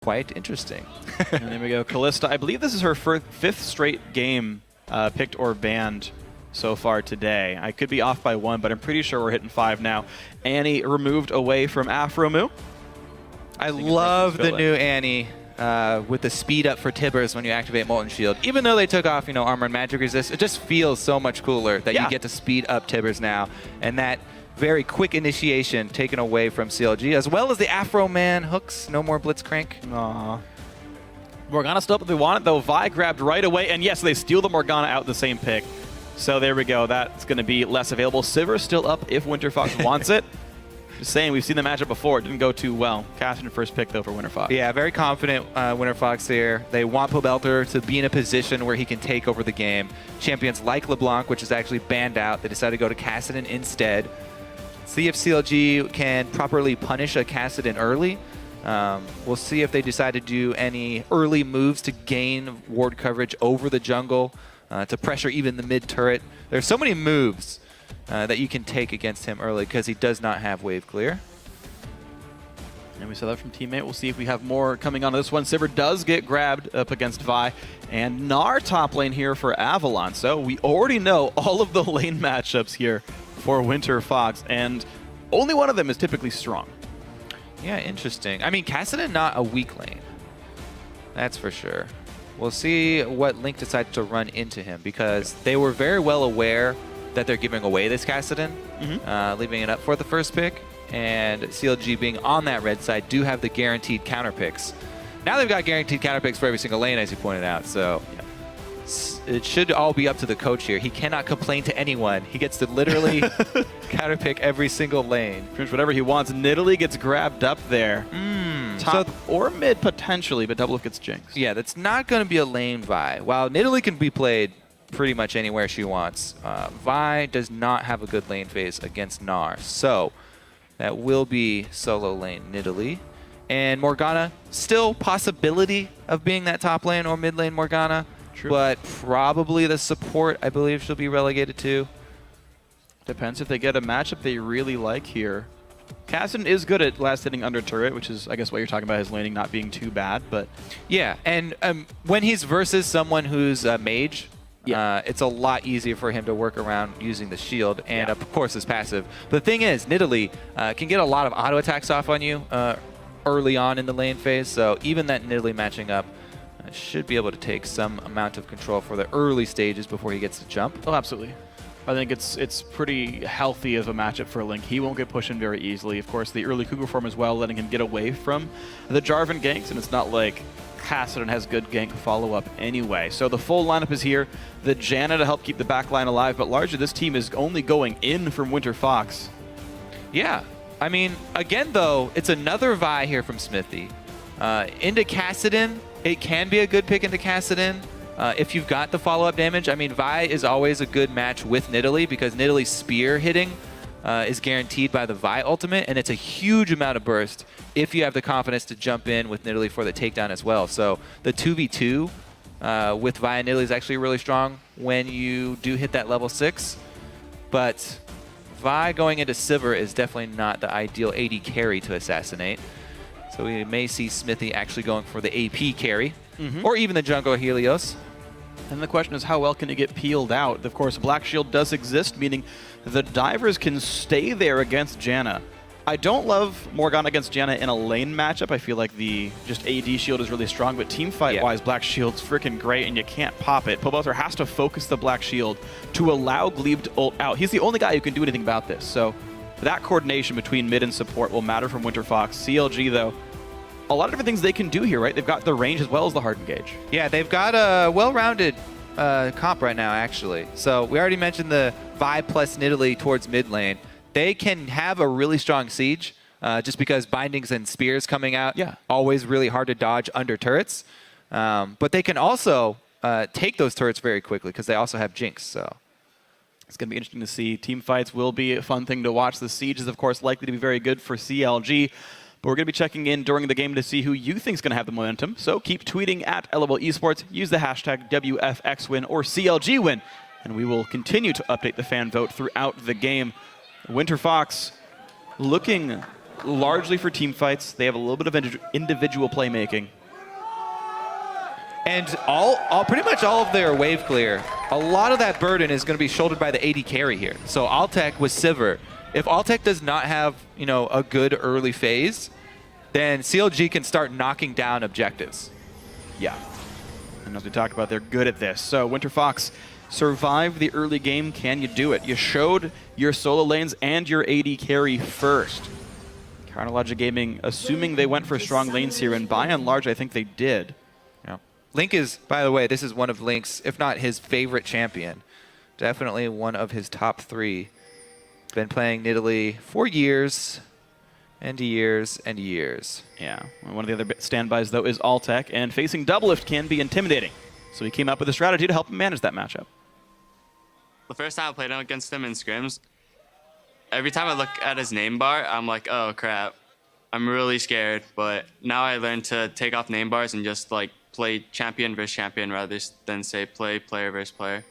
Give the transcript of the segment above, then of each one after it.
quite interesting. And there we go. Callista, I believe this is her fifth straight game picked or banned so far today. I could be off by 1, but I'm pretty sure we're hitting 5 now. Annie removed away from Afromu. I love the new Annie with the speed up for Tibbers when you activate Molten Shield. Even though they took off, Armor and Magic Resist, it just feels so much cooler that you get to speed up Tibbers now. And that very quick initiation taken away from CLG, as well as the Afro Man hooks. No more Blitzcrank. Aww. Morgana still up if they want it, though. Vi grabbed right away, and yes, they steal the Morgana out the same pick. So there we go. That's going to be less available. Sivir still up if Winterfox wants it. Just saying, we've seen the matchup before. It didn't go too well. Cassian first pick, though, for Winterfox. Yeah, very confident Winterfox here. They want Pobelter to be in a position where he can take over the game. Champions like LeBlanc, which is actually banned out. They decided to go to Kassadin instead. See if CLG can properly punish a Kassadin early. We'll see if they decide to do any early moves to gain ward coverage over the jungle, to pressure even the mid turret. There's so many moves that you can take against him early because he does not have wave clear. And we saw that from teammate. We'll see if we have more coming on this one. Sivir does get grabbed up against Vi. And Gnar top lane here for Avalon. So we already know all of the lane matchups here for Winterfox. And only one of them is typically strong. Yeah, interesting. I mean, Kassadin not a weak lane. That's for sure. We'll see what Link decides to run into him, because they were very well aware that they're giving away this Kassadin, leaving it up for the first pick. And CLG being on that red side do have the guaranteed counter picks. Now they've got guaranteed counter picks for every single lane, as you pointed out. So it should all be up to the coach here. He cannot complain to anyone. He gets to literally counter pick every single lane. Pretty much whatever he wants. Nidalee gets grabbed up there. Top or mid potentially, but Doublelift gets jinxed. Yeah, that's not going to be a lane Vi. While Nidalee can be played pretty much anywhere she wants, Vi does not have a good lane phase against Gnar. So that will be solo lane Nidalee. And Morgana, still possibility of being that top lane or mid lane Morgana. True. But probably the support, I believe, she'll be relegated to. Depends if they get a matchup they really like here. Cassian is good at last hitting under turret, which is, I guess, what you're talking about, his laning not being too bad. But yeah, and when he's versus someone who's a mage, it's a lot easier for him to work around using the shield and, of course, his passive. But the thing is, Nidalee can get a lot of auto attacks off on you early on in the lane phase. So even that Nidalee matching up should be able to take some amount of control for the early stages before he gets to jump. Oh, absolutely. I think it's pretty healthy as a matchup for Link. He won't get pushed in very easily. Of course, the early Cougar form as well, letting him get away from the Jarvan ganks, and it's not like Kassadin has good gank follow-up anyway. So the full lineup is here. The Janna to help keep the back line alive, but largely this team is only going in from Winterfox. Yeah. I mean, again, though, it's another Vi here from Smithy. Into Kassadin, it can be a good pick into Kassadin. If you've got the follow-up damage, I mean, Vi is always a good match with Nidalee, because Nidalee's spear hitting is guaranteed by the Vi ultimate, and it's a huge amount of burst if you have the confidence to jump in with Nidalee for the takedown as well. So the 2v2 with Vi and Nidalee is actually really strong when you do hit that level 6. But Vi going into Sivir is definitely not the ideal AD carry to assassinate. So we may see Smithy actually going for the AP carry, or even the jungle Helios. And the question is, how well can it get peeled out? Of course, Black Shield does exist, meaning the divers can stay there against Janna. I don't love Morgana against Janna in a lane matchup. I feel like the just AD shield is really strong, but team fight-wise, Black Shield's freaking great, and you can't pop it. Pobelter has to focus the Black Shield to allow Glebe to ult out. He's the only guy who can do anything about this, so that coordination between mid and support will matter from Winterfox. CLG, though, a lot of different things they can do here, right? They've got the range as well as the hard engage. Yeah, they've got a well-rounded comp right now, actually. So we already mentioned the Vi plus Nidalee towards mid lane. They can have a really strong siege, just because bindings and spears coming out, always really hard to dodge under turrets. But they can also take those turrets very quickly, because they also have Jinx. So it's going to be interesting to see. Team fights will be a fun thing to watch. The siege is, of course, likely to be very good for CLG. But we're going to be checking in during the game to see who you think is going to have the momentum. So keep tweeting at LOL Esports. Use the hashtag WFXWin or CLGWin. And we will continue to update the fan vote throughout the game. Winterfox looking largely for team fights. They have a little bit of individual playmaking. And pretty much all of their wave clear, a lot of that burden is going to be shouldered by the AD carry here. So Altec with Sivir, if Altec does not have, you know, a good early phase, then CLG can start knocking down objectives. Yeah. And as we talked about, they're good at this. So Winterfox, survive the early game. Can you do it? You showed your solo lanes and your AD carry first. Chronologic Gaming, assuming they went for strong lanes here, and by and large, I think they did. Yeah. Link is, by the way, this is one of Link's, if not his favorite champion. Definitely one of his top 3. Been playing Nidalee for years and years and years. Yeah. One of the other standbys, though, is Altec, and facing Doublelift can be intimidating. So he came up with a strategy to help him manage that matchup. The first time I played against him in scrims, every time I look at his name bar, I'm like, oh crap, I'm really scared. But now I learned to take off name bars and just like play champion versus champion rather than say play player versus player.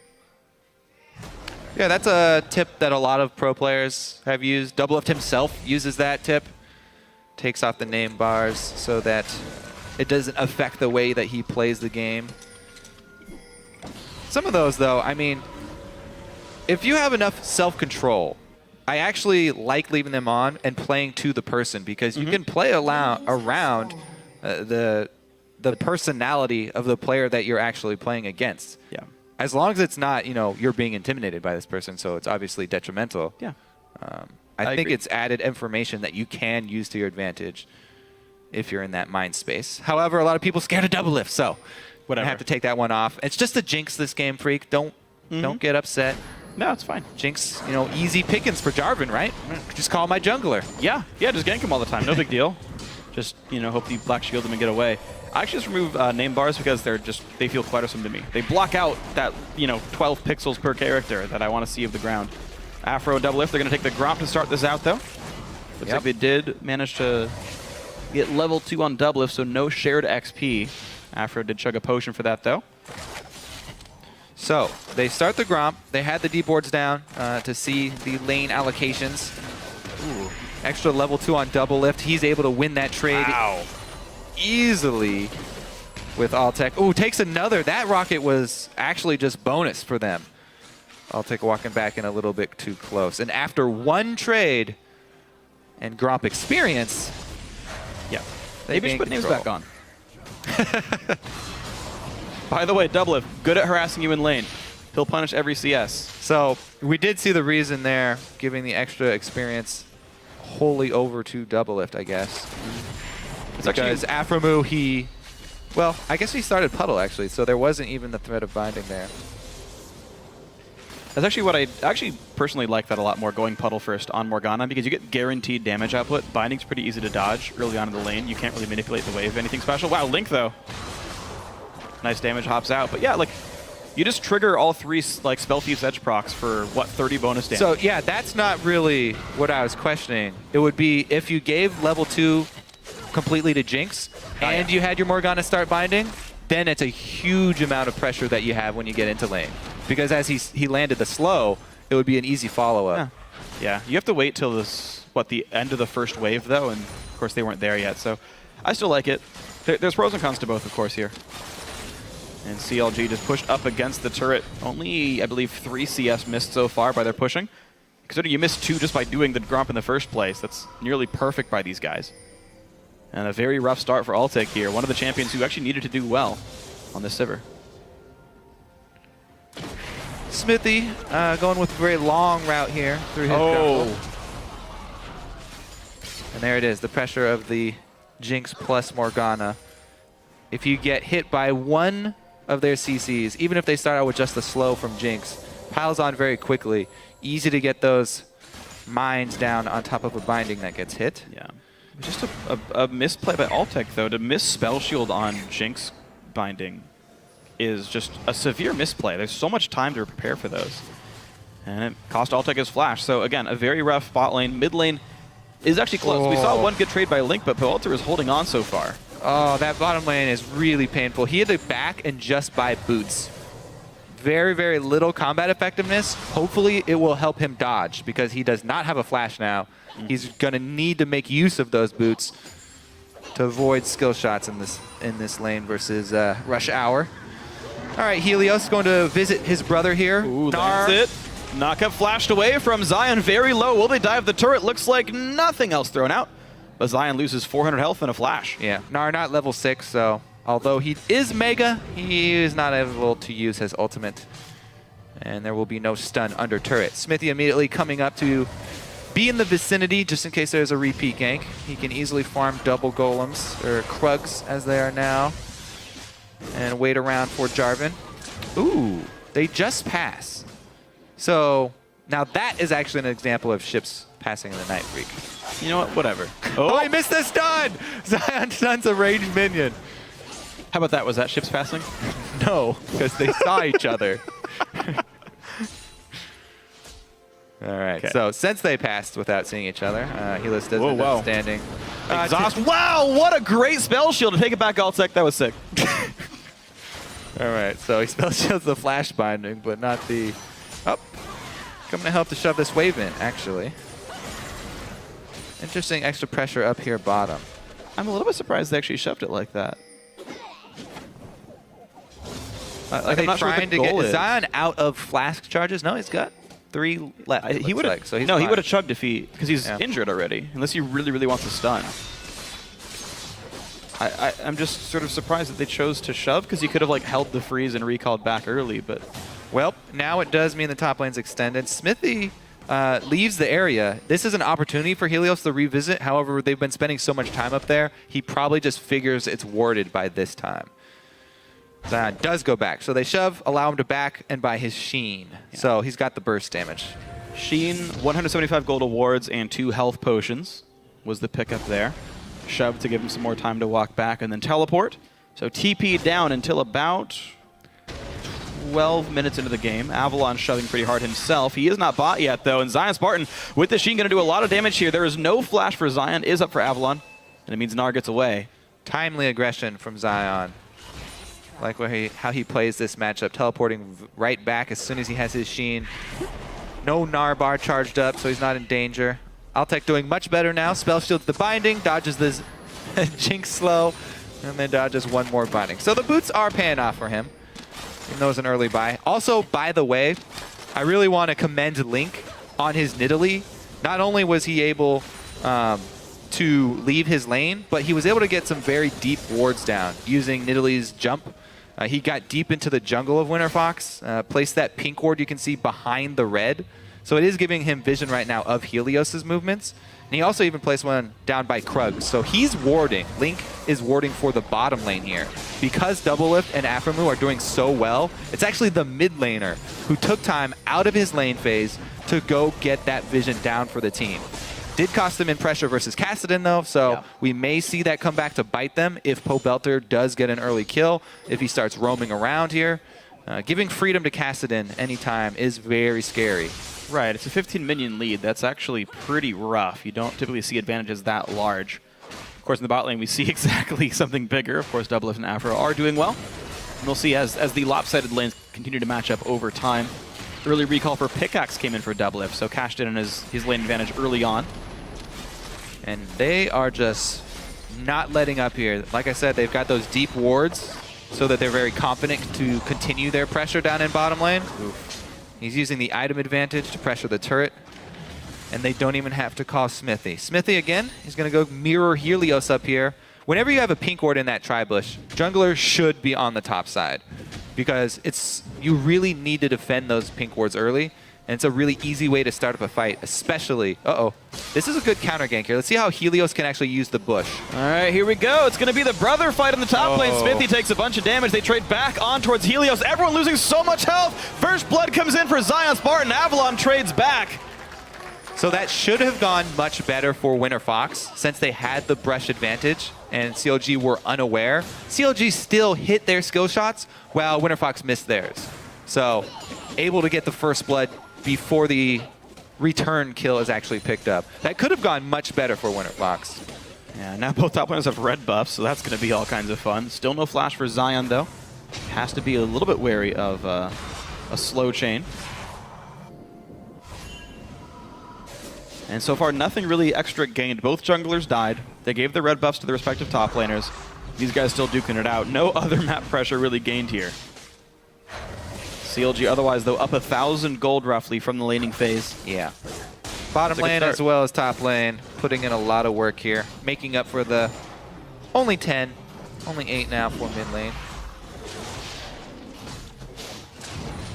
Yeah, that's a tip that a lot of pro players have used. Doublelift himself uses that tip. Takes off the name bars so that it doesn't affect the way that he plays the game. Some of those, though, I mean, if you have enough self-control, I actually like leaving them on and playing to the person, because you can play around the personality of the player that you're actually playing against. Yeah. As long as it's not, you know, you're being intimidated by this person, so it's obviously detrimental. Yeah. I think agree. it's added information that you can use to your advantage if you're in that mind space. However, a lot of people scared of Doublelift, so Whatever. I have to take that one off. It's just a jinx this game, Freak. Don't get upset. No, it's fine. Jinx, you know, easy pickings for Jarvan, right? Just call my jungler. Yeah, just gank him all the time. No big deal. Just, you know, hope you black shield them and get away. I actually just remove name bars because they feel cluttersome to me. They block out that, you know, 12 pixels per character that I want to see of the ground. Afro Doublelift, they're going to take the Gromp to start this out, though. Looks like they did manage to get level 2 on Doublelift, so no shared XP. Afro did chug a potion for that, though. So they start the Gromp. They had the D-boards down to see the lane allocations. Ooh. Extra level 2 on Doublelift. He's able to win that trade easily with Altec. Ooh, takes another. That rocket was actually just bonus for them. Altec walking back in a little bit too close. And after one trade and Gromp experience, maybe just put names back on. By the way, Doublelift, good at harassing you in lane. He'll punish every CS. So we did see the reason there, giving the extra experience wholly over to Doublelift, I guess. It's because Afromu, well, I guess he started Puddle, actually, so there wasn't even the threat of binding there. That's actually what I actually personally like that a lot more, going Puddle first on Morgana, because you get guaranteed damage output. Binding's pretty easy to dodge early on in the lane. You can't really manipulate the wave, anything special. Wow, Link, though. Nice damage, hops out. But yeah, like, you just trigger all 3 like Spell Thief's Edge procs for, what, 30 bonus damage? So yeah, that's not really what I was questioning. It would be if you gave level 2 completely to Jinx and you had your Morgana start binding, then it's a huge amount of pressure that you have when you get into lane. Because as he landed the slow, it would be an easy follow-up. Yeah, you have to wait till the end of the first wave, though, and of course they weren't there yet. So I still like it. There's pros and cons to both, of course, here. And CLG just pushed up against the turret. Only, I believe, 3 CS missed so far by their pushing. Considering you missed 2 just by doing the Gromp in the first place, that's nearly perfect by these guys. And a very rough start for Altec here. One of the champions who actually needed to do well on this Sivir. Smithy going with a very long route here through his jungle. And there it is, the pressure of the Jinx plus Morgana. If you get hit by one of their CCs, even if they start out with just the slow from Jinx, piles on very quickly. Easy to get those mines down on top of a binding that gets hit. Yeah. Just a misplay by Altec, though. To miss Spell Shield on Jinx binding is just a severe misplay. There's so much time to prepare for those. And it cost Altec his flash. So again, a very rough bot lane. Mid lane is actually close. We saw one good trade by Link, but Powalter is holding on so far. Oh, that bottom lane is really painful. He had to back and just buy boots. very, very little combat effectiveness. Hopefully it will help him dodge because he does not have a flash now. He's going to need to make use of those boots to avoid skill shots in this lane versus Rush Hour. All right, Helios going to visit his brother here. Ooh, that's it. Knockup flashed away from Zion very low. Will they dive the turret? Looks like nothing else thrown out. But Zion loses 400 health in a flash. Yeah, Nar not level 6, so although he is Mega, he is not able to use his ultimate. And there will be no stun under turret. Smithy immediately coming up to be in the vicinity just in case there's a repeat gank. He can easily farm double golems, or Krugs as they are now, and wait around for Jarvan. Ooh, they just pass. So now that is actually an example of ships passing in the Night Freak. You know what? Whatever. Oh, I missed the stun! Zion stuns a ranged minion. How about that? Was that ships passing? No, because they saw each other. All right, Okay. so since they passed without seeing each other, Helios does end up standing. Exhaust. Wow, what a great spell shield to take it back, Altsec. That was sick. All right, so he spell shields the flash binding, but not the... Oh, coming to help to shove this wave in, actually. Interesting extra pressure up here bottom. I'm a little bit surprised they actually shoved it like that. Are they trying to get Zion out of flask charges? No, he's got 3 left. He would have. Like, so he's no, he fine. would have chugged if he, because he's injured already. Unless he really, really wants to stun. I'm just sort of surprised that they chose to shove because he could have like held the freeze and recalled back early. But well, now it does mean the top lane's extended. Smithy leaves the area. This is an opportunity for Helios to revisit. However, they've been spending so much time up there, he probably just figures it's warded by this time. Zion does go back. So they shove, allow him to back, and by his Sheen. Yeah. So he's got the burst damage. Sheen, 175 gold awards and 2 health potions was the pickup there. Shove to give him some more time to walk back and then teleport. So TP down until about 12 minutes into the game. Avalon shoving pretty hard himself. He is not bought yet, though, and Zion Spartan with the Sheen going to do a lot of damage here. There is no flash for Zion, is up for Avalon, and it means Nar gets away. Timely aggression from Zion. Like how he plays this matchup, teleporting right back as soon as he has his Sheen. No Gnar bar charged up, so he's not in danger. Altec doing much better now. Spell shields the binding, dodges this Jinx slow, and then dodges one more binding. So the boots are paying off for him, even though it's an early buy. Also, by the way, I really want to commend Link on his Nidalee. Not only was he able to leave his lane, but he was able to get some very deep wards down using Nidalee's jump. He got deep into the jungle of Winterfox, placed that pink ward you can see behind the red. So it is giving him vision right now of Helios' movements. And he also even placed one down by Krug. So he's warding. Link is warding for the bottom lane here. Because Doublelift and Aphromoo are doing so well, it's actually the mid laner who took time out of his lane phase to go get that vision down for the team. Did cost them in pressure versus Kassadin, though, so we may see that come back to bite them if Pobelter does get an early kill, if he starts roaming around here. Giving freedom to Kassadin anytime is very scary. Right, it's a 15 minion lead. That's actually pretty rough. You don't typically see advantages that large. Of course, in the bot lane, we see exactly something bigger. Of course, Doublelift and Afro are doing well. And we'll see as the lopsided lanes continue to match up over time. Early recall for Pickaxe came in for Doublelift, so cashed in his lane advantage early on. And they are just not letting up here. Like I said, they've got those deep wards so that they're very confident to continue their pressure down in bottom lane. Oof. He's using the item advantage to pressure the turret. And they don't even have to call Smithy. Smithy, again, he's going to go mirror Helios up here. Whenever you have a pink ward in that tri-bush, jungler should be on the top side. Because you really need to defend those pink wards early. And it's a really easy way to start up a fight, especially... This is a good counter gank here. Let's see how Helios can actually use the bush. All right, here we go. It's going to be the brother fight in the top lane. Smithy takes a bunch of damage. They trade back on towards Helios. Everyone losing so much health. First blood comes in for Zion Spartan. Avalon trades back. So that should have gone much better for Winterfox since they had the brush advantage and CLG were unaware. CLG still hit their skill shots while Winterfox missed theirs. So able to get the first blood before the return kill is actually picked up. That could have gone much better for Winterfox. Yeah, now both top laners have red buffs, so that's going to be all kinds of fun. Still no flash for Zion, though. Has to be a little bit wary of a slow chain. And so far, nothing really extra gained. Both junglers died. They gave their red buffs to their respective top laners. These guys still duking it out. No other map pressure really gained here. CLG otherwise, though, up 1,000 gold roughly from the laning phase. Yeah. Bottom lane as well as top lane, putting in a lot of work here, making up for the only 10, only 8 now for mid lane.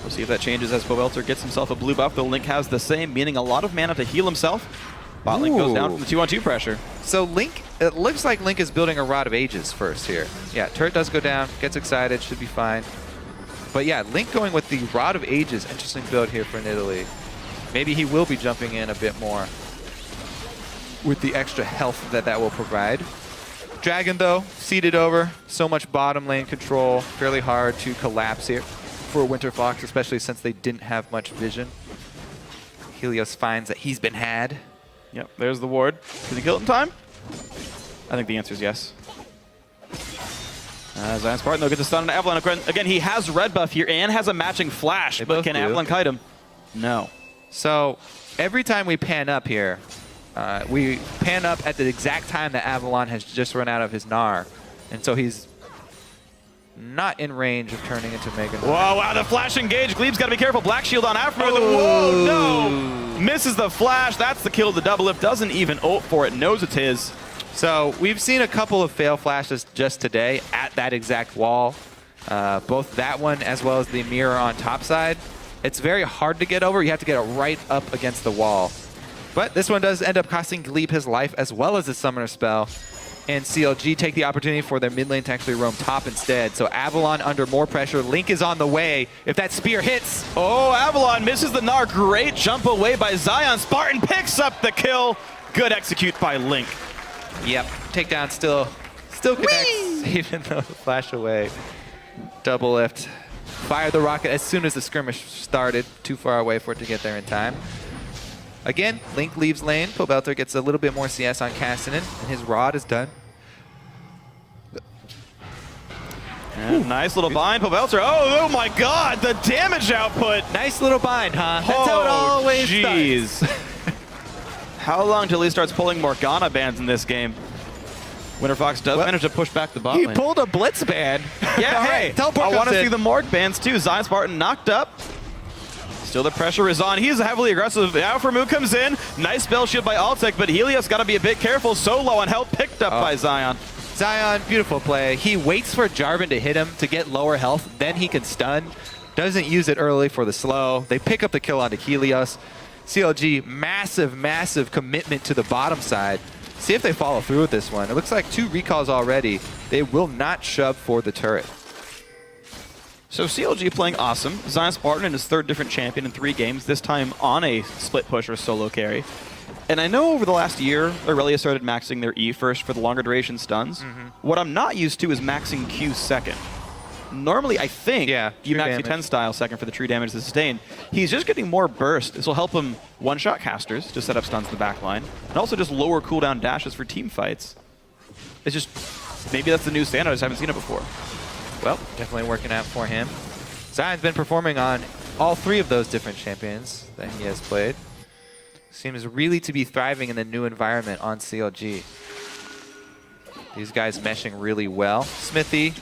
We'll see if that changes as Pobelter gets himself a blue buff, though Link has the same, meaning a lot of mana to heal himself. Bot Link goes down from the 2-on-2 pressure. So Link, it looks like Link is building a Rod of Ages first here. Yeah, turret does go down, gets excited, should be fine. But yeah, Link going with the Rod of Ages, interesting build here for Nidalee. Maybe he will be jumping in a bit more with the extra health that that will provide. Dragon, though, seeded over. So much bottom lane control. Fairly hard to collapse here for Winterfox, especially since they didn't have much vision. Helios finds that he's been had. Yep, there's the ward. Can he kill it in time? I think the answer is yes. Zion Spartan, though, gets a stun on Avalon. Again, he has red buff here and has a matching flash, but can Avalon kite him? No. So every time we pan up here, we pan up at the exact time that Avalon has just run out of his Gnar. And so he's not in range of turning into Mega Gnar. Whoa, wow, the flash engage. Glebe's got to be careful. Black Shield on Afro. Whoa, no! Misses the flash. That's the kill of the double lift. Doesn't even ult for it. Knows it's his. So we've seen a couple of fail flashes just today at that exact wall. Both that one as well as the mirror on top side. It's very hard to get over. You have to get it right up against the wall. But this one does end up costing Glebe his life as well as his summoner spell. And CLG take the opportunity for their mid lane to actually roam top instead. So Avalon under more pressure. Link is on the way. If that spear hits. Oh, Avalon misses the Gnar. Great jump away by Zion. Spartan picks up the kill. Good execute by Link. Yep. Takedown still connects, even though the flash away. Double lift. Fire the rocket as soon as the skirmish started. Too far away for it to get there in time. Again, Link leaves lane. Pobelter gets a little bit more CS on Cassinan, and his rod is done. Nice little bind, Pobelter. Oh my God, the damage output. Nice little bind, huh? That's how it always jeez. How long till he starts pulling Morgana bans in this game? Winterfox does manage to push back the bot lane. He pulled a Blitz ban. Yeah, hey, I want to see the Morg bans too. Zion Spartan knocked up. Still the pressure is on. He's heavily aggressive. Alphamu comes in. Nice spell shield by Altec, but Helios got to be a bit careful. So low on health, picked up by Zion. Zion, beautiful play. He waits for Jarvan to hit him to get lower health, then he can stun. Doesn't use it early for the slow. They pick up the kill onto Helios. CLG, massive, massive commitment to the bottom side. See if they follow through with this one. It looks like 2 recalls already. They will not shove for the turret. So CLG playing awesome. Zion Spartan in his 3rd different champion in 3 games, this time on a split push or solo carry. And I know over the last year, Aurelia started maxing their E first for the longer duration stuns. What I'm not used to is maxing Q second. Normally, I think you max Q10 style second for the true damage to sustain. He's just getting more burst. This will help him one-shot casters to set up stuns in the back line, and also just lower cooldown dashes for team fights. It's just, maybe that's the new standard. I just haven't seen it before. Well, definitely working out for him. Zion's been performing on all 3 of those different champions that he has played. Seems really to be thriving in the new environment on CLG. These guys meshing really well. Smithy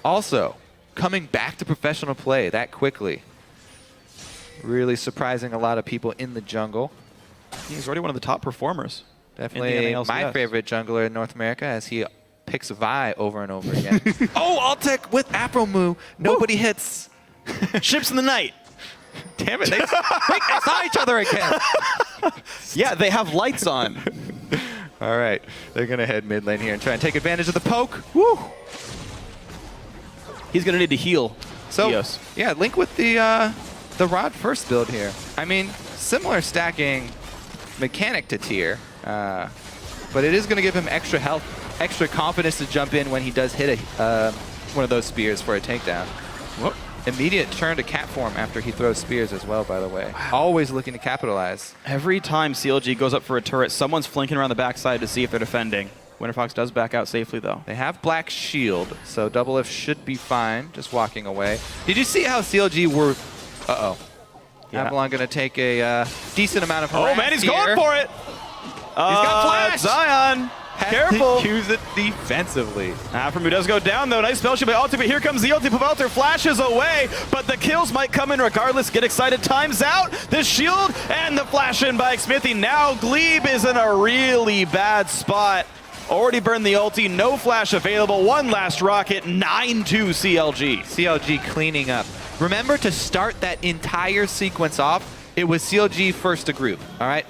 also coming back to professional play that quickly. Really surprising a lot of people in the jungle. He's already one of the top performers. Definitely my favorite jungler in North America as he picks Vi over and over again. Oh, Altec with Afromu. Nobody hits. Ships in the night. Damn it, they saw each other again. Yeah, they have lights on. All right, they're going to head mid lane here and try and take advantage of the poke. Woo! He's going to need to heal. So, yeah, Link with the Rod first build here. I mean, similar stacking mechanic to Tyr, but it is going to give him extra health, extra confidence to jump in when he does hit one of those spears for a takedown. Whoop. Immediate turn to cat form after he throws spears as well, by the way. Wow. Always looking to capitalize. Every time CLG goes up for a turret, someone's flanking around the backside to see if they're defending. Winterfox does back out safely, though. They have Black Shield, so WF should be fine, just walking away. Did you see how CLG were... Uh-oh. Yeah. Avalon going to take a decent amount of harass. Oh, man, he's here. going for it! He's got flash! Zion! Has Careful! to use it defensively. Afremu does go down, though. Nice spell shield by Ulti, but here comes the Ulti. Pupelter flashes away, but the kills might come in regardless. Get excited. Time's out. The shield and the flash in by Smithy. Now Glebe is in a really bad spot. Already burned the ulti, no flash available. One last rocket, 9-2 CLG. CLG cleaning up. Remember to start that entire sequence off. It was CLG first to group. All right,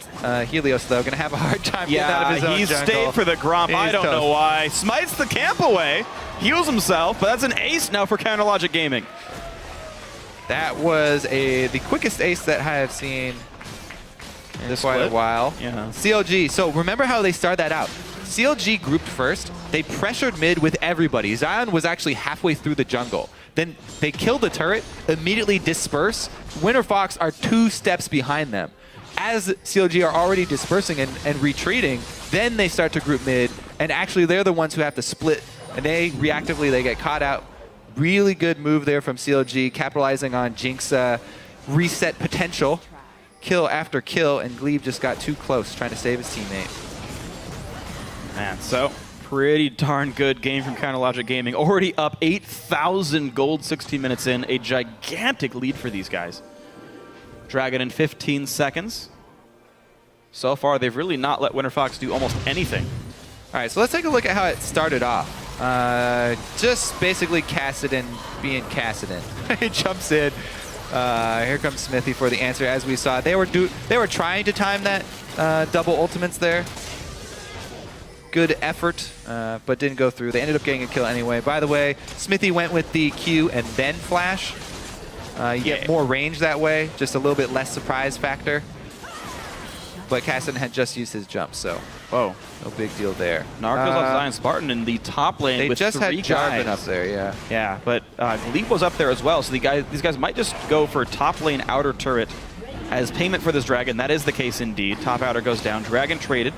Helios though gonna have a hard time getting out of his own he jungle. stayed for the Gromp. I He's don't tough. know why. Smites the camp away, heals himself, but that's an ace now for Counterlogic Gaming. That was the quickest ace that I have seen in quite a split? while. Yeah. CLG, so remember how they started that out. CLG grouped first. They pressured mid with everybody. Zion was actually halfway through the jungle. Then they killed the turret, immediately disperse. Winterfox are 2 steps behind them. As CLG are already dispersing and retreating, then they start to group mid, and actually they're the ones who have to split. And they get caught out. Really good move there from CLG, capitalizing on Jinx reset potential. Kill after kill, and Glebe just got too close trying to save his teammate. Man, so pretty darn good game from Counterlogic Gaming. Already up 8,000 gold 16 minutes in. A gigantic lead for these guys. Dragon in 15 seconds. So far, they've really not let Winterfox do almost anything. All right, so let's take a look at how it started off. Just basically Kassadin being Kassadin. He jumps in. Here comes Smithy for the answer. As we saw, they were trying to time that double ultimates there. Good effort, but didn't go through. They ended up getting a kill anyway. By the way, Smithy went with the Q and then flash. You get more range that way, just a little bit less surprise factor. But Kassadin had just used his jump, so no big deal there. Narcos left Zion Spartan in the top lane they with just 3 had Jarvan guys. up there, yeah. Yeah, but Glebe was up there as well, so these guys might just go for top lane outer turret as payment for this Dragon. That is the case indeed. Top outer goes down. Dragon traded.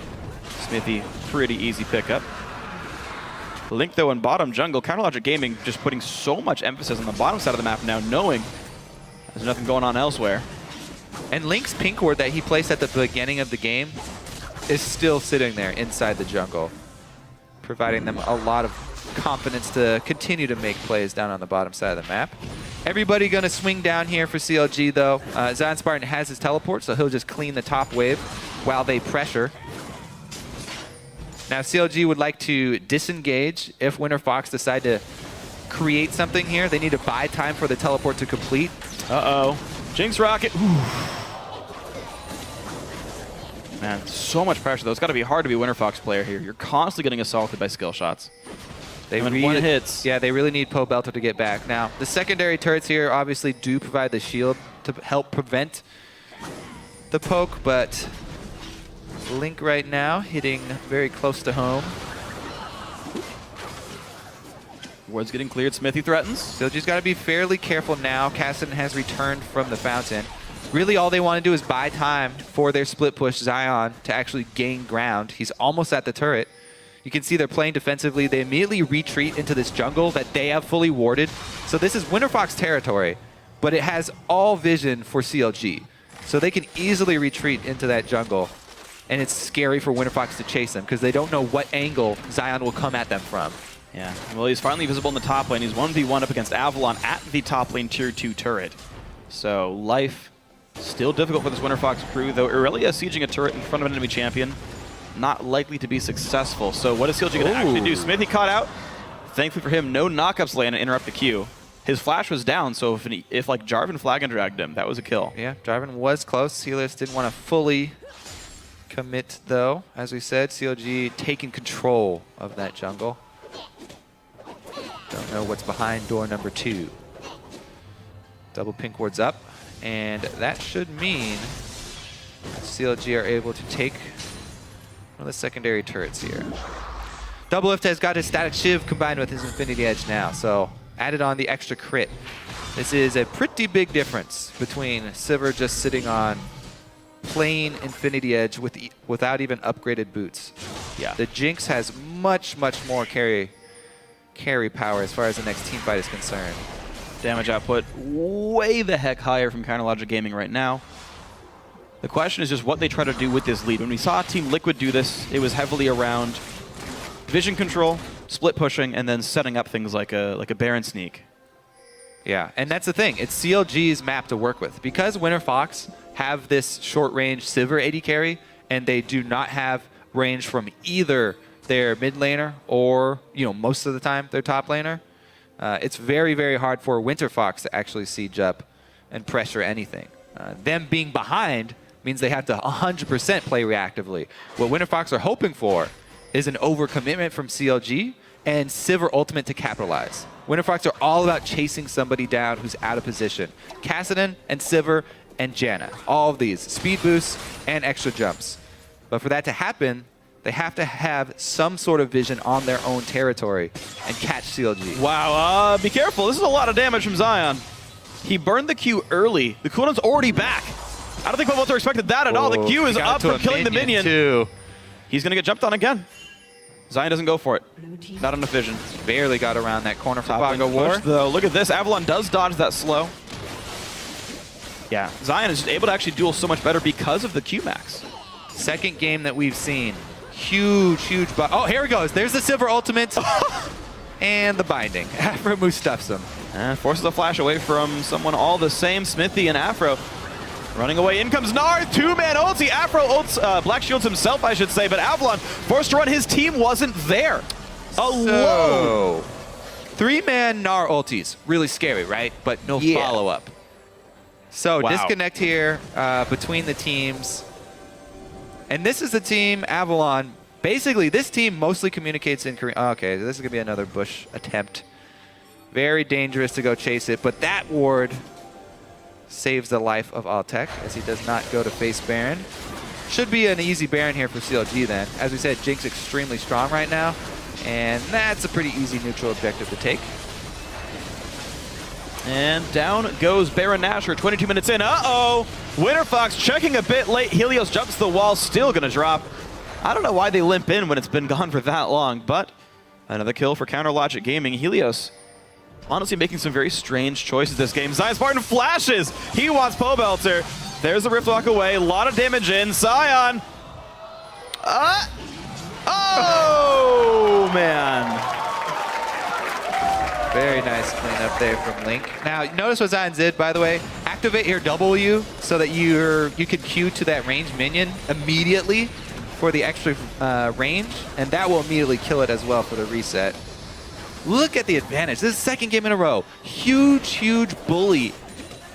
Smithy, pretty easy pickup. Link, though, in bottom jungle. Counterlogic Gaming just putting so much emphasis on the bottom side of the map now, knowing there's nothing going on elsewhere. And Link's pink ward that he placed at the beginning of the game is still sitting there inside the jungle, providing them a lot of confidence to continue to make plays down on the bottom side of the map. Everybody going to swing down here for CLG, though. Zion Spartan has his teleport, so he'll just clean the top wave while they pressure. Now, CLG would like to disengage if Winterfox decide to create something here. They need to buy time for the teleport to complete. Uh-oh. Jinx Rocket. Ooh. Man, so much pressure, though. It's got to be hard to be a Winterfox player here. You're constantly getting assaulted by skill shots. When one hits. Yeah, they really need Pobelter to get back. Now, the secondary turrets here obviously do provide the shield to help prevent the poke, but Link right now hitting very close to home. Ward's getting cleared. Smithy threatens. CLG's got to be fairly careful now. Kassadin has returned from the fountain. Really, all they want to do is buy time for their split push Zion to actually gain ground. He's almost at the turret. You can see they're playing defensively. They immediately retreat into this jungle that they have fully warded. So this is Winterfox territory, but it has all vision for CLG. So they can easily retreat into that jungle. And it's scary for Winterfox to chase them because they don't know what angle Zion will come at them from. Yeah, well, he's finally visible in the top lane. He's 1v1 up against Avalon at the top lane tier 2 turret. So life still difficult for this Winterfox crew, though Irelia sieging a turret in front of an enemy champion, not likely to be successful. So what is CLG going to actually do? Smithy caught out. Thankfully for him, no knockups land and interrupt the queue. His flash was down, so if like Jarvan flag and dragged him, that was a kill. Yeah, Jarvan was close. Helios didn't want to fully commit, though. As we said, CLG taking control of that jungle. Don't know what's behind door number 2. Double pink ward's up, and that should mean CLG are able to take one of the secondary turrets here. WFX has got his static shiv combined with his Infinity Edge now, so added on the extra crit. This is a pretty big difference between Sivir just sitting on plain Infinity Edge without even upgraded boots. Yeah. The Jinx has much more carry power as far as the next team fight is concerned. Damage output way the heck higher from Counterlogic Gaming right now. The question is just what they try to do with this lead. When we saw Team Liquid do this, it was heavily around vision control, split pushing, and then setting up things like a Baron sneak. Yeah, and that's the thing. It's CLG's map to work with. Because Winterfox have this short-range Sivir AD carry, and they do not have range from either their mid laner or, most of the time, their top laner, it's very hard for Winterfox to actually siege up and pressure anything. Them being behind means they have to 100% play reactively. What Winterfox are hoping for is an overcommitment from CLG and Sivir ultimate to capitalize. Winterfox are all about chasing somebody down who's out of position. Kassadin and Sivir and Janna. All of these. Speed boosts and extra jumps. But for that to happen, they have to have some sort of vision on their own territory and catch CLG. Wow, be careful. This is a lot of damage from Zion. He burned the Q early. The cooldown's already back. I don't think Povelter expected that at all. The Q is up from killing the minion. Too. He's going to get jumped on again. Zion doesn't go for it. Not enough vision. Barely got around that corner for Top Bago War. Though. Look at this. Avalon does dodge that slow. Yeah, Zion is able to actually duel so much better because of the Q max. Second game that we've seen. Huge. Oh, here it goes. There's the Sivir ultimate. And the binding. Afro stuffs him. And forces a flash away from someone all the same. Smithy and Afro running away. In comes Gnar. Two-man ulti. Afro ults, Black Shields himself, I should say. But Avalon forced to run. His team wasn't there. Alone. So, three-man Gnar ultis. Really scary, right? But no follow-up. So disconnect here between the teams. And this is the team, Avalon. Basically, this team mostly communicates in Korean. Okay, this is going to be another Bush attempt. Very dangerous to go chase it, but that ward saves the life of Altek as he does not go to face Baron. Should be an easy Baron here for CLG then. As we said, Jinx extremely strong right now, and that's a pretty easy neutral objective to take. And down goes Baron Nashor, 22 minutes in. Uh-oh! Winterfox checking a bit late. Helios jumps the wall, still going to drop. I don't know why they limp in when it's been gone for that long, but another kill for Counterlogic Gaming. Helios honestly making some very strange choices this game. Zion Spartan flashes! He wants Pobelter. There's the Riftwalk away. A lot of damage in. Zion! Oh, man! Very nice cleanup there from Link. Now, notice what Zion did, by the way. Activate your W so that you can Q to that ranged minion immediately for the extra range, and that will immediately kill it as well for the reset. Look at the advantage. This is the second game in a row. Huge bully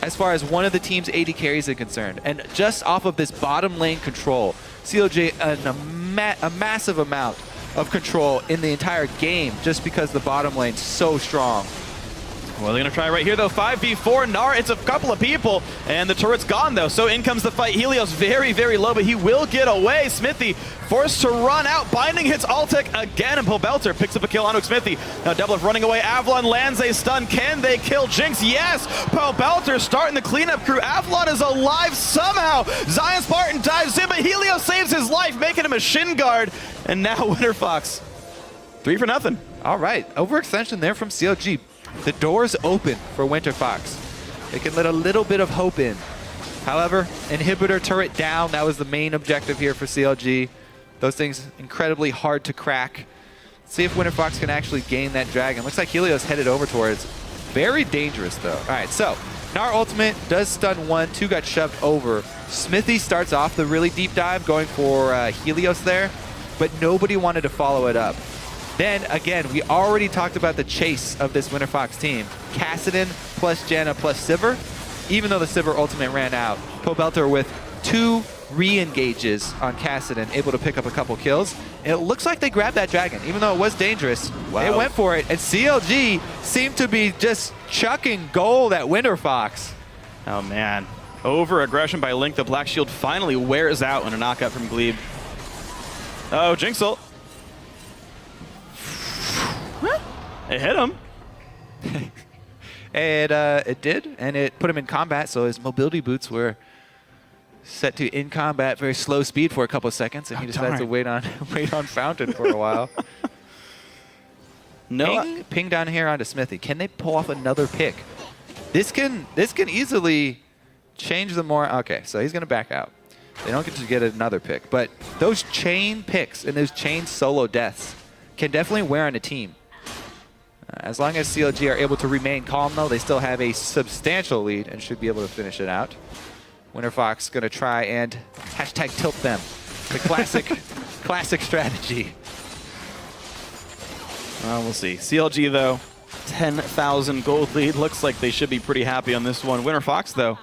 as far as one of the team's AD carries are concerned. And just off of this bottom lane control, CLJ a massive amount of control in the entire game just because the bottom lane's so strong. Well, they're going to try right here, though. 5v4. Gnar, it's a couple of people, and the turret's gone, though. So in comes the fight. Helios very low, but he will get away. Smithy forced to run out. Binding hits Altek again, and Pobelter picks up a kill onto Smithy. Now Doublelift running away. Avalon lands a stun. Can they kill Jinx? Yes! Pobelter starting the cleanup crew. Avalon is alive somehow. Zion Spartan dives in, but Helios saves his life, making him a shin guard. And now Winterfox. 3-0. All right, overextension there from CLG. The door's open for Winterfox. They can let a little bit of hope in. However, inhibitor turret down. That was the main objective here for CLG. Those things incredibly hard to crack. Let's see if Winterfox can actually gain that dragon. Looks like Helios headed over towards. Very dangerous, though. All right, so Gnar ultimate does stun one. Two got shoved over. Smithy starts off the really deep dive, going for Helios there, but nobody wanted to follow it up. Then, again, we already talked about the chase of this Winterfox team. Kassadin plus Janna plus Sivir. Even though the Sivir ultimate ran out, Pobelter with 2 re-engages on Kassadin, able to pick up a couple kills. And it looks like they grabbed that dragon, even though it was dangerous. Wow. They went for it, and CLG seemed to be just chucking gold at Winterfox. Oh, man. Over-aggression by Link. The Black Shield finally wears out when a knockout from Glebe. Oh, Jinx ult. It hit him. And it did, and it put him in combat, so his mobility boots were set to in combat, very slow speed for a couple of seconds, and he decided to wait on Fountain for a while. No. Ping down here onto Smithy. Can they pull off another pick? This can easily change the more. Okay, so he's going to back out. They don't get to get another pick. But those chain picks and those chain solo deaths can definitely wear on a team. As long as CLG are able to remain calm, though, they still have a substantial lead and should be able to finish it out. Winterfox going to try and hashtag tilt them. The classic, classic strategy. We'll see. CLG, though, 10,000 gold lead. Looks like they should be pretty happy on this one. Winterfox, though,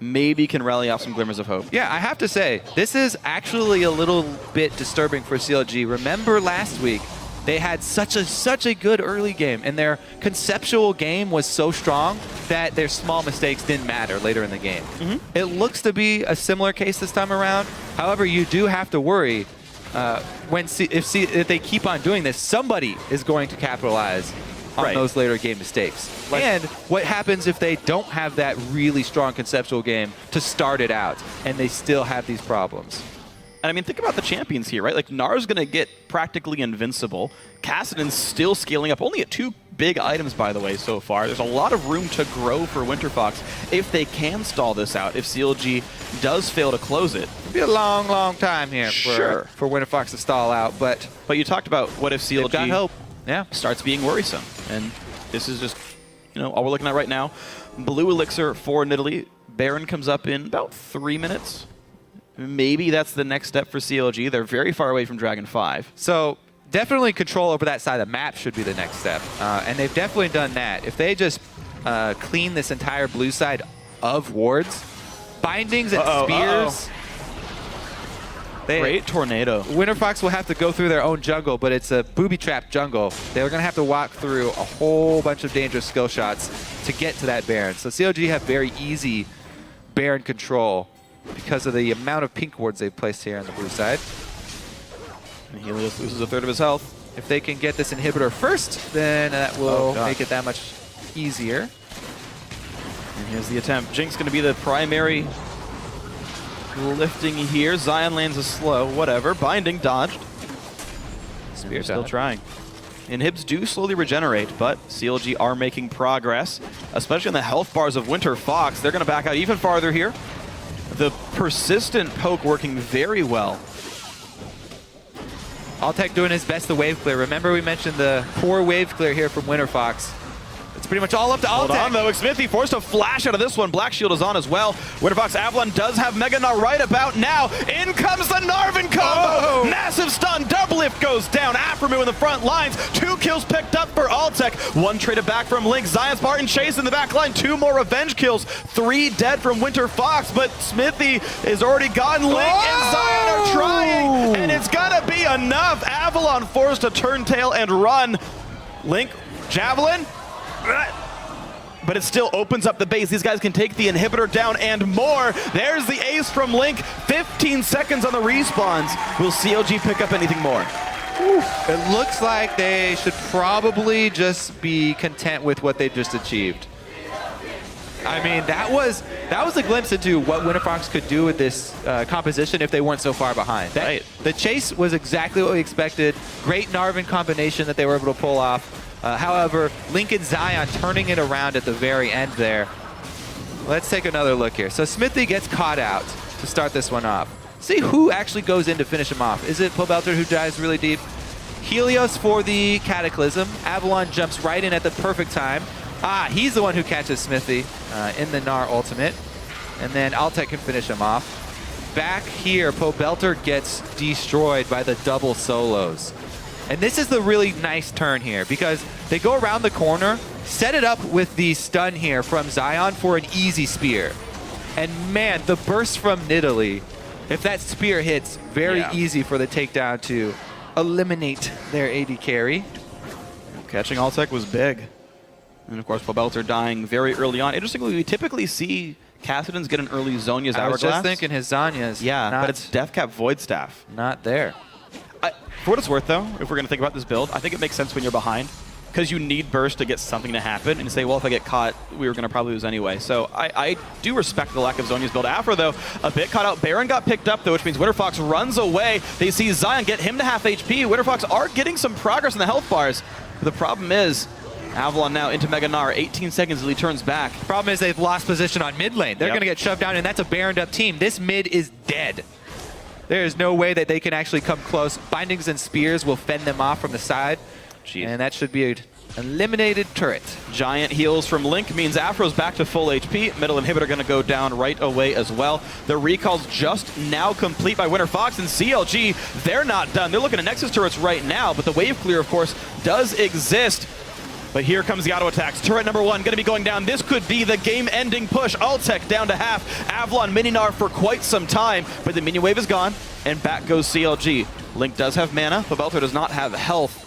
maybe can rally off some glimmers of hope. Yeah, I have to say, this is actually a little bit disturbing for CLG. Remember last week, they had such a good early game, and their conceptual game was so strong that their small mistakes didn't matter later in the game. It looks to be a similar case this time around. However, you do have to worry if they keep on doing this, somebody is going to capitalize on those later game mistakes. And what happens if they don't have that really strong conceptual game to start it out, and they still have these problems? And I mean, think about the champions here, right? Like, Nar's going to get practically invincible. Kassadin's still scaling up, only at 2 big items, by the way, so far. There's a lot of room to grow for Winterfox if they can stall this out, if CLG does fail to close it. It'll be a long, long time here for Winterfox to stall out, but you talked about what if CLG got hope. Yeah. starts being worrisome. And this is just, all we're looking at right now. Blue Elixir for Nidalee. Baron comes up in about 3 minutes. Maybe that's the next step for CLG. They're very far away from Dragon 5. So definitely control over that side of the map should be the next step. And they've definitely done that. If they just clean this entire blue side of wards, bindings and spears. Great tornado. Winterfox will have to go through their own jungle, but it's a booby-trapped jungle. They're going to have to walk through a whole bunch of dangerous skill shots to get to that Baron. So CLG have very easy Baron control because of the amount of pink wards they've placed here on the blue side. And Helios loses a third of his health. If they can get this inhibitor first, then that will make it that much easier. And here's the attempt. Jinx going to be the primary lifting here. Zion lands a slow, whatever. Binding dodged. Spear still trying. Inhibs do slowly regenerate, but CLG are making progress, especially on the health bars of Winterfox. They're going to back out even farther here. The persistent poke working very well. Altec doing his best to wave clear. Remember we mentioned the poor wave clear here from Winterfox. It's pretty much all up to Altec. Hold on, though. Smithy forced a flash out of this one. Black Shield is on as well. Winterfox Avalon does have Mega Gnar right about now. In comes the Narvin combo. Massive stun. Double lift goes down. Aphromoo in the front lines. 2 kills picked up for Altec. 1 traded back from Link. Zion Spartan chase in the back line. 2 more revenge kills. 3 dead from Winterfox, but Smithy is already gone. Link and Zion are trying, and it's gonna be enough. Avalon forced to turn tail and run. Link, Javelin. But it still opens up the base. These guys can take the inhibitor down and more. There's the ace from Link. 15 seconds on the respawns. Will CLG pick up anything more? It looks like they should probably just be content with what they just achieved. I mean, that was a glimpse into what Winterfox could do with this composition if they weren't so far behind. The chase was exactly what we expected. Great Narvin combination that they were able to pull off. However, Link and Zion turning it around at the very end there. Let's take another look here. So Smithy gets caught out to start this one off. See who actually goes in to finish him off. Is it Pobelter who dives really deep? Helios for the Cataclysm. Avalon jumps right in at the perfect time. He's the one who catches Smithy in the Gnar ultimate. And then Altec can finish him off. Back here, Pobelter gets destroyed by the double solos. And this is the really nice turn here because they go around the corner, set it up with the stun here from Zion for an easy spear. And man, the burst from Nidalee, if that spear hits, very easy for the takedown to eliminate their AD carry. Catching Altec was big. And of course, Pobelter dying very early on. Interestingly, we typically see Kassadin's get an early Zhonya's Hourglass. I was just thinking his Zhonya's. Yeah, but it's Deathcap Void Staff. Not there. For what it's worth, though, if we're going to think about this build, I think it makes sense when you're behind because you need burst to get something to happen and you say, well, if I get caught, we were going to probably lose anyway. So I do respect the lack of Zhonya's build. Afro, though, a bit caught out. Baron got picked up, though, which means Winterfox runs away. They see Zion get him to half HP. Winterfox are getting some progress in the health bars. The problem is, Avalon now into Mega Gnar, 18 seconds till he turns back. Problem is they've lost position on mid lane. They're going to get shoved down, and that's a baroned up team. This mid is dead. There is no way that they can actually come close. Bindings and Spears will fend them off from the side. Jeez. And that should be an eliminated turret. Giant heals from Link means Afro's back to full HP. Middle inhibitor going to go down right away as well. The recall's just now complete by Winterfox, and CLG, they're not done. They're looking at Nexus turrets right now, but the wave clear, of course, does exist. But here comes the auto attacks. Turret number 1 going to be going down. This could be the game-ending push. Altec down to half. Avalon Mininar for quite some time, but the minion wave is gone, and back goes CLG. Link does have mana, but Belter does not have health.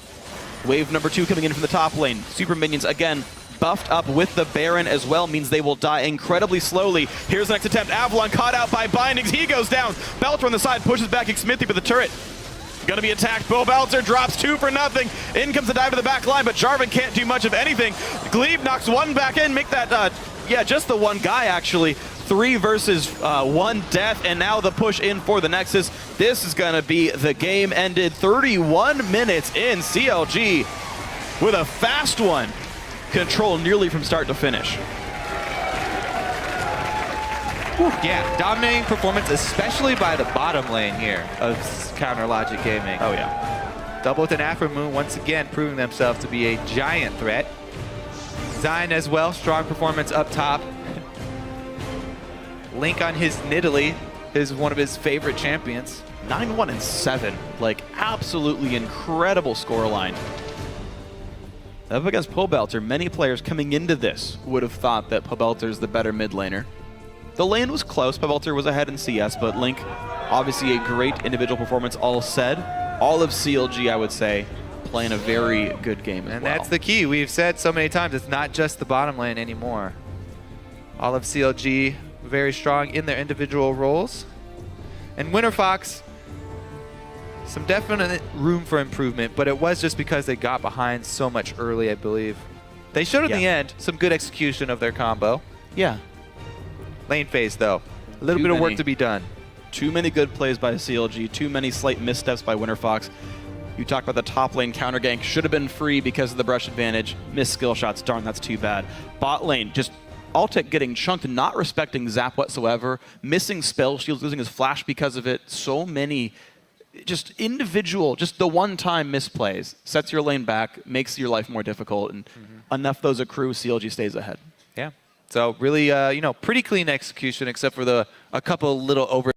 Wave number 2 coming in from the top lane. Super minions, again, buffed up with the Baron as well, means they will die incredibly slowly. Here's the next attempt. Avalon caught out by Bindings. He goes down. Belter on the side pushes back Smithy, but the turret gonna be attacked. Bo Belter drops 2 for nothing. In comes the dive to the back line, but Jarvan can't do much of anything. Glebe knocks 1 back in, make that, yeah, just the 1 guy actually. 3 versus 1 death, and now the push in for the Nexus. This is gonna be the game ended 31 minutes in. CLG with a fast one. Control nearly from start to finish. Whew, yeah, dominating performance, especially by the bottom lane here of Counter Logic Gaming. Oh yeah. Double with an Afro Moon, once again proving themselves to be a giant threat. Zion as well, strong performance up top. Link on his Nidalee is one of his favorite champions. 9-1 and 7, like absolutely incredible scoreline. Up against Pobelter, many players coming into this would have thought that Pobelter's the better mid laner. The lane was close, Pobelter was ahead in CS, but Link, obviously a great individual performance all said. All of CLG, I would say, playing a very good game as well. And that's the key. We've said so many times, it's not just the bottom lane anymore. All of CLG very strong in their individual roles. And Winterfox, some definite room for improvement, but it was just because they got behind so much early, I believe. They showed in the end some good execution of their combo. Yeah. Lane phase, though. A little bit of work to be done. Too many good plays by CLG, too many slight missteps by Winterfox. You talk about the top lane counter gank, should have been free because of the brush advantage. Missed skill shots, darn, that's too bad. Bot lane, just Altec getting chunked, not respecting Zap whatsoever, missing spell shields, losing his flash because of it. So many just individual, just the one-time misplays. Sets your lane back, makes your life more difficult, and enough those accrue, CLG stays ahead. Yeah. So really, you know, pretty clean execution except for a couple little over